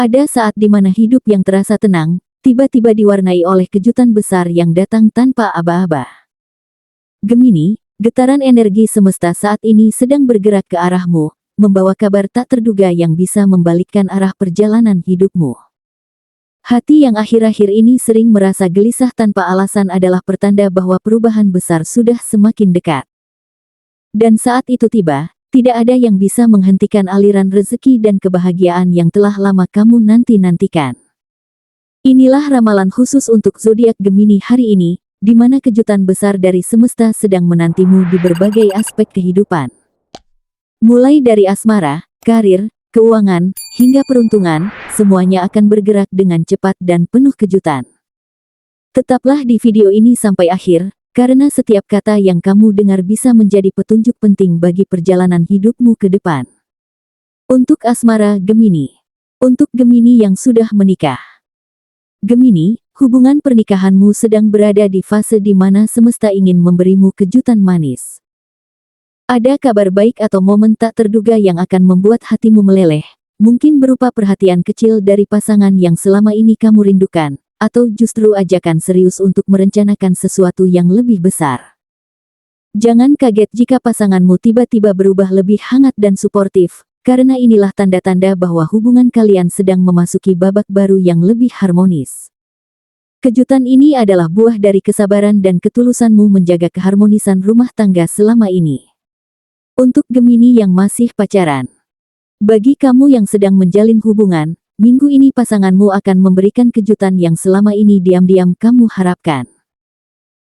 Ada saat di mana hidup yang terasa tenang, tiba-tiba diwarnai oleh kejutan besar yang datang tanpa aba-aba. Gemini, getaran energi semesta saat ini sedang bergerak ke arahmu, membawa kabar tak terduga yang bisa membalikkan arah perjalanan hidupmu. Hati yang akhir-akhir ini sering merasa gelisah tanpa alasan adalah pertanda bahwa perubahan besar sudah semakin dekat. Dan saat itu tiba, tidak ada yang bisa menghentikan aliran rezeki dan kebahagiaan yang telah lama kamu nanti-nantikan. Inilah ramalan khusus untuk zodiak Gemini hari ini, di mana kejutan besar dari semesta sedang menantimu di berbagai aspek kehidupan. Mulai dari asmara, karir, keuangan, hingga peruntungan, semuanya akan bergerak dengan cepat dan penuh kejutan. Tetaplah di video ini sampai akhir, karena setiap kata yang kamu dengar bisa menjadi petunjuk penting bagi perjalanan hidupmu ke depan. Untuk asmara Gemini. Untuk Gemini yang sudah menikah. Gemini, hubungan pernikahanmu sedang berada di fase di mana semesta ingin memberimu kejutan manis. Ada kabar baik atau momen tak terduga yang akan membuat hatimu meleleh, mungkin berupa perhatian kecil dari pasangan yang selama ini kamu rindukan, atau justru ajakan serius untuk merencanakan sesuatu yang lebih besar. Jangan kaget jika pasanganmu tiba-tiba berubah lebih hangat dan suportif, karena inilah tanda-tanda bahwa hubungan kalian sedang memasuki babak baru yang lebih harmonis. Kejutan ini adalah buah dari kesabaran dan ketulusanmu menjaga keharmonisan rumah tangga selama ini. Untuk Gemini yang masih pacaran. Bagi kamu yang sedang menjalin hubungan, minggu ini pasanganmu akan memberikan kejutan yang selama ini diam-diam kamu harapkan.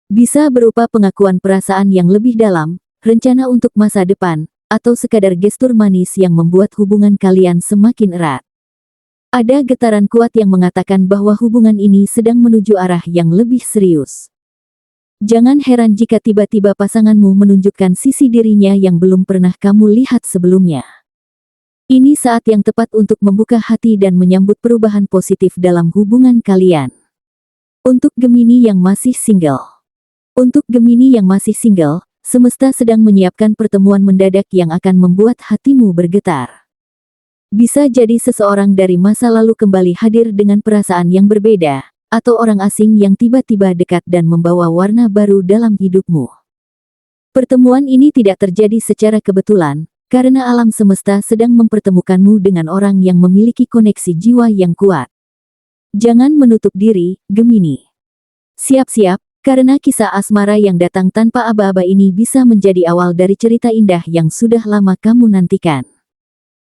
Bisa berupa pengakuan perasaan yang lebih dalam, rencana untuk masa depan, atau sekadar gestur manis yang membuat hubungan kalian semakin erat. Ada getaran kuat yang mengatakan bahwa hubungan ini sedang menuju arah yang lebih serius. Jangan heran jika tiba-tiba pasanganmu menunjukkan sisi dirinya yang belum pernah kamu lihat sebelumnya. Ini saat yang tepat untuk membuka hati dan menyambut perubahan positif dalam hubungan kalian. Untuk Gemini yang masih single. Untuk Gemini yang masih single, semesta sedang menyiapkan pertemuan mendadak yang akan membuat hatimu bergetar. Bisa jadi seseorang dari masa lalu kembali hadir dengan perasaan yang berbeda, atau orang asing yang tiba-tiba dekat dan membawa warna baru dalam hidupmu. Pertemuan ini tidak terjadi secara kebetulan, karena alam semesta sedang mempertemukanmu dengan orang yang memiliki koneksi jiwa yang kuat. Jangan menutup diri, Gemini. Siap-siap, karena kisah asmara yang datang tanpa aba-aba ini bisa menjadi awal dari cerita indah yang sudah lama kamu nantikan.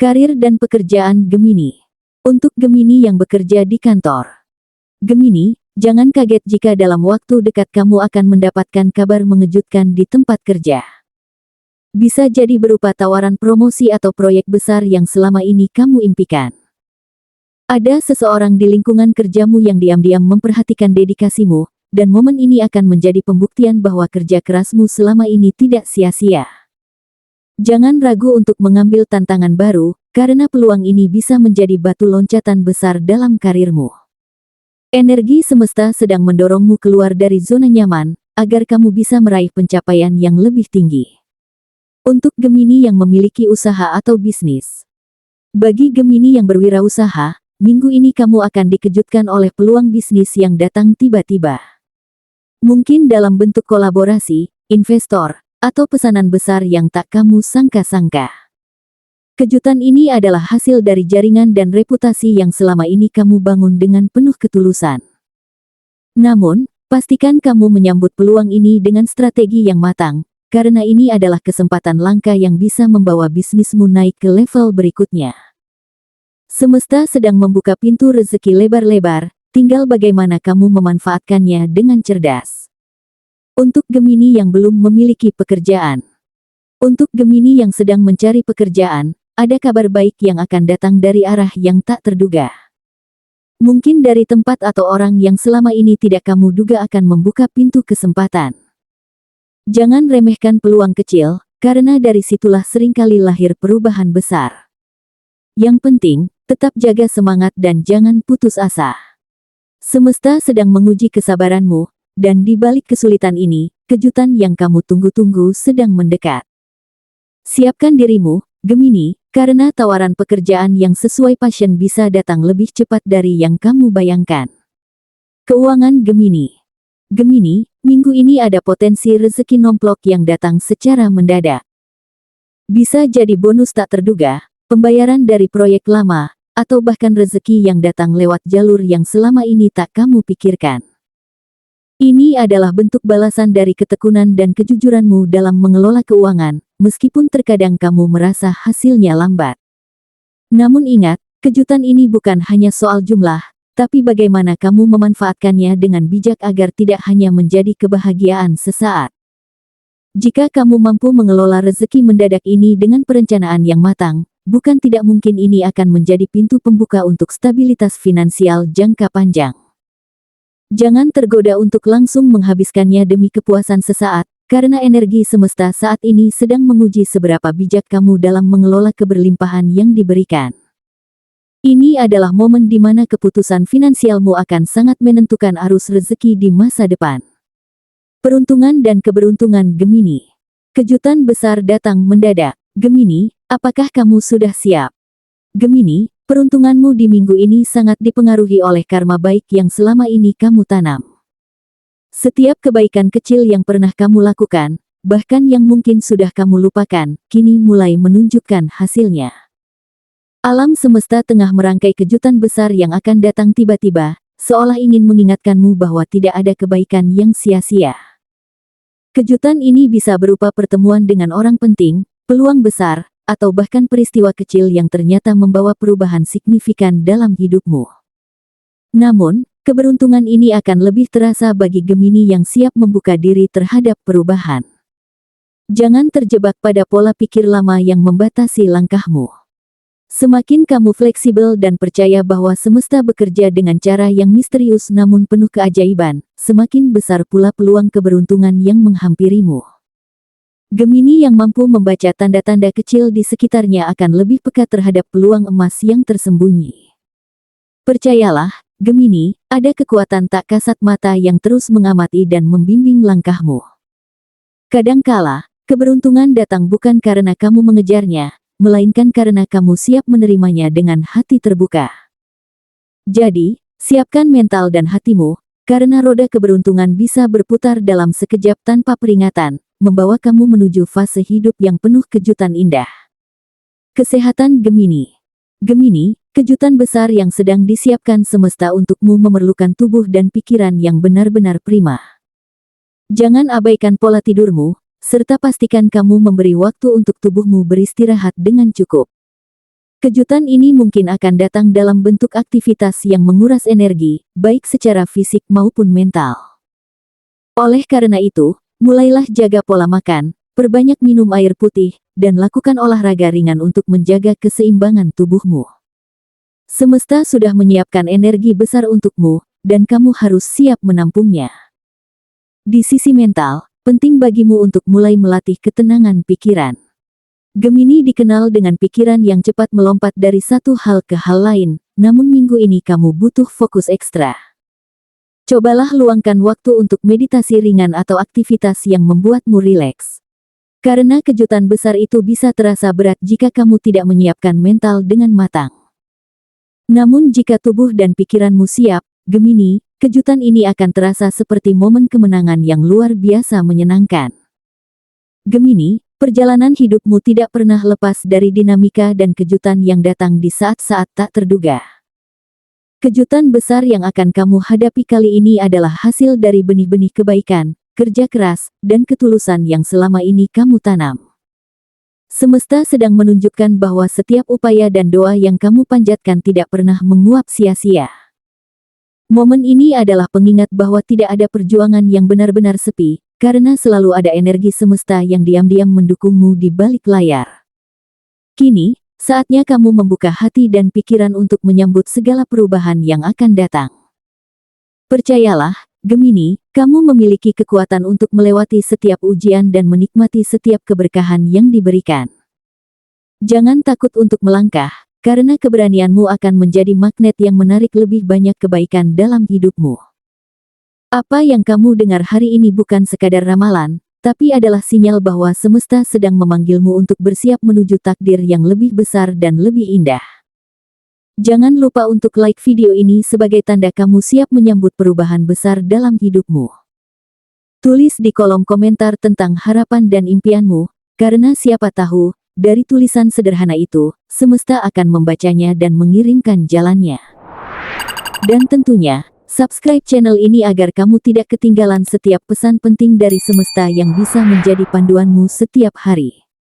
Karir dan pekerjaan Gemini. Untuk Gemini yang bekerja di kantor. Gemini, jangan kaget jika dalam waktu dekat kamu akan mendapatkan kabar mengejutkan di tempat kerja. Bisa jadi berupa tawaran promosi atau proyek besar yang selama ini kamu impikan. Ada seseorang di lingkungan kerjamu yang diam-diam memperhatikan dedikasimu, dan momen ini akan menjadi pembuktian bahwa kerja kerasmu selama ini tidak sia-sia. Jangan ragu untuk mengambil tantangan baru, karena peluang ini bisa menjadi batu loncatan besar dalam karirmu. Energi semesta sedang mendorongmu keluar dari zona nyaman, agar kamu bisa meraih pencapaian yang lebih tinggi. Untuk Gemini yang memiliki usaha atau bisnis. Bagi Gemini yang berwirausaha, minggu ini kamu akan dikejutkan oleh peluang bisnis yang datang tiba-tiba. Mungkin dalam bentuk kolaborasi, investor, atau pesanan besar yang tak kamu sangka-sangka. Kejutan ini adalah hasil dari jaringan dan reputasi yang selama ini kamu bangun dengan penuh ketulusan. Namun, pastikan kamu menyambut peluang ini dengan strategi yang matang, karena ini adalah kesempatan langka yang bisa membawa bisnismu naik ke level berikutnya. Semesta sedang membuka pintu rezeki lebar-lebar, tinggal bagaimana kamu memanfaatkannya dengan cerdas. Untuk Gemini yang belum memiliki pekerjaan. Untuk Gemini yang sedang mencari pekerjaan, ada kabar baik yang akan datang dari arah yang tak terduga. Mungkin dari tempat atau orang yang selama ini tidak kamu duga akan membuka pintu kesempatan. Jangan remehkan peluang kecil, karena dari situlah seringkali lahir perubahan besar. Yang penting, tetap jaga semangat dan jangan putus asa. Semesta sedang menguji kesabaranmu, dan di balik kesulitan ini, kejutan yang kamu tunggu-tunggu sedang mendekat. Siapkan dirimu, Gemini, karena tawaran pekerjaan yang sesuai passion bisa datang lebih cepat dari yang kamu bayangkan. Keuangan Gemini. Gemini, minggu ini ada potensi rezeki nomplok yang datang secara mendadak. Bisa jadi bonus tak terduga, pembayaran dari proyek lama, atau bahkan rezeki yang datang lewat jalur yang selama ini tak kamu pikirkan. Ini adalah bentuk balasan dari ketekunan dan kejujuranmu dalam mengelola keuangan, meskipun terkadang kamu merasa hasilnya lambat. Namun ingat, kejutan ini bukan hanya soal jumlah, tapi bagaimana kamu memanfaatkannya dengan bijak agar tidak hanya menjadi kebahagiaan sesaat. Jika kamu mampu mengelola rezeki mendadak ini dengan perencanaan yang matang, bukan tidak mungkin ini akan menjadi pintu pembuka untuk stabilitas finansial jangka panjang. Jangan tergoda untuk langsung menghabiskannya demi kepuasan sesaat, karena energi semesta saat ini sedang menguji seberapa bijak kamu dalam mengelola keberlimpahan yang diberikan. Ini adalah momen di mana keputusan finansialmu akan sangat menentukan arus rezeki di masa depan. Peruntungan dan keberuntungan Gemini. Kejutan besar datang mendadak. Gemini, apakah kamu sudah siap? Gemini, peruntunganmu di minggu ini sangat dipengaruhi oleh karma baik yang selama ini kamu tanam. Setiap kebaikan kecil yang pernah kamu lakukan, bahkan yang mungkin sudah kamu lupakan, kini mulai menunjukkan hasilnya. Alam semesta tengah merangkai kejutan besar yang akan datang tiba-tiba, seolah ingin mengingatkanmu bahwa tidak ada kebaikan yang sia-sia. Kejutan ini bisa berupa pertemuan dengan orang penting, peluang besar, atau bahkan peristiwa kecil yang ternyata membawa perubahan signifikan dalam hidupmu. Namun, keberuntungan ini akan lebih terasa bagi Gemini yang siap membuka diri terhadap perubahan. Jangan terjebak pada pola pikir lama yang membatasi langkahmu. Semakin kamu fleksibel dan percaya bahwa semesta bekerja dengan cara yang misterius namun penuh keajaiban, semakin besar pula peluang keberuntungan yang menghampirimu. Gemini yang mampu membaca tanda-tanda kecil di sekitarnya akan lebih peka terhadap peluang emas yang tersembunyi. Percayalah, Gemini, ada kekuatan tak kasat mata yang terus mengamati dan membimbing langkahmu. Kadangkala, keberuntungan datang bukan karena kamu mengejarnya, melainkan karena kamu siap menerimanya dengan hati terbuka. Jadi, siapkan mental dan hatimu, karena roda keberuntungan bisa berputar dalam sekejap tanpa peringatan, membawa kamu menuju fase hidup yang penuh kejutan indah. Kesehatan Gemini. Gemini, kejutan besar yang sedang disiapkan semesta untukmu memerlukan tubuh dan pikiran yang benar-benar prima. Jangan abaikan pola tidurmu, serta pastikan kamu memberi waktu untuk tubuhmu beristirahat dengan cukup. Kejutan ini mungkin akan datang dalam bentuk aktivitas yang menguras energi, baik secara fisik maupun mental. Oleh karena itu, mulailah jaga pola makan, perbanyak minum air putih, dan lakukan olahraga ringan untuk menjaga keseimbangan tubuhmu. Semesta sudah menyiapkan energi besar untukmu, dan kamu harus siap menampungnya. Di sisi mental, penting bagimu untuk mulai melatih ketenangan pikiran. Gemini dikenal dengan pikiran yang cepat melompat dari satu hal ke hal lain, namun minggu ini kamu butuh fokus ekstra. Cobalah luangkan waktu untuk meditasi ringan atau aktivitas yang membuatmu rileks. Karena kejutan besar itu bisa terasa berat jika kamu tidak menyiapkan mental dengan matang. Namun jika tubuh dan pikiranmu siap, Gemini, kejutan ini akan terasa seperti momen kemenangan yang luar biasa menyenangkan. Gemini, perjalanan hidupmu tidak pernah lepas dari dinamika dan kejutan yang datang di saat-saat tak terduga. Kejutan besar yang akan kamu hadapi kali ini adalah hasil dari benih-benih kebaikan, kerja keras, dan ketulusan yang selama ini kamu tanam. Semesta sedang menunjukkan bahwa setiap upaya dan doa yang kamu panjatkan tidak pernah menguap sia-sia. Momen ini adalah pengingat bahwa tidak ada perjuangan yang benar-benar sepi, karena selalu ada energi semesta yang diam-diam mendukungmu di balik layar. Kini, saatnya kamu membuka hati dan pikiran untuk menyambut segala perubahan yang akan datang. Percayalah, Gemini, kamu memiliki kekuatan untuk melewati setiap ujian dan menikmati setiap keberkahan yang diberikan. Jangan takut untuk melangkah, karena keberanianmu akan menjadi magnet yang menarik lebih banyak kebaikan dalam hidupmu. Apa yang kamu dengar hari ini bukan sekadar ramalan, tapi adalah sinyal bahwa semesta sedang memanggilmu untuk bersiap menuju takdir yang lebih besar dan lebih indah. Jangan lupa untuk like video ini sebagai tanda kamu siap menyambut perubahan besar dalam hidupmu. Tulis di kolom komentar tentang harapan dan impianmu, karena siapa tahu, dari tulisan sederhana itu, semesta akan membacanya dan mengirimkan jalannya. Dan tentunya, subscribe channel ini agar kamu tidak ketinggalan setiap pesan penting dari semesta yang bisa menjadi panduanmu setiap hari.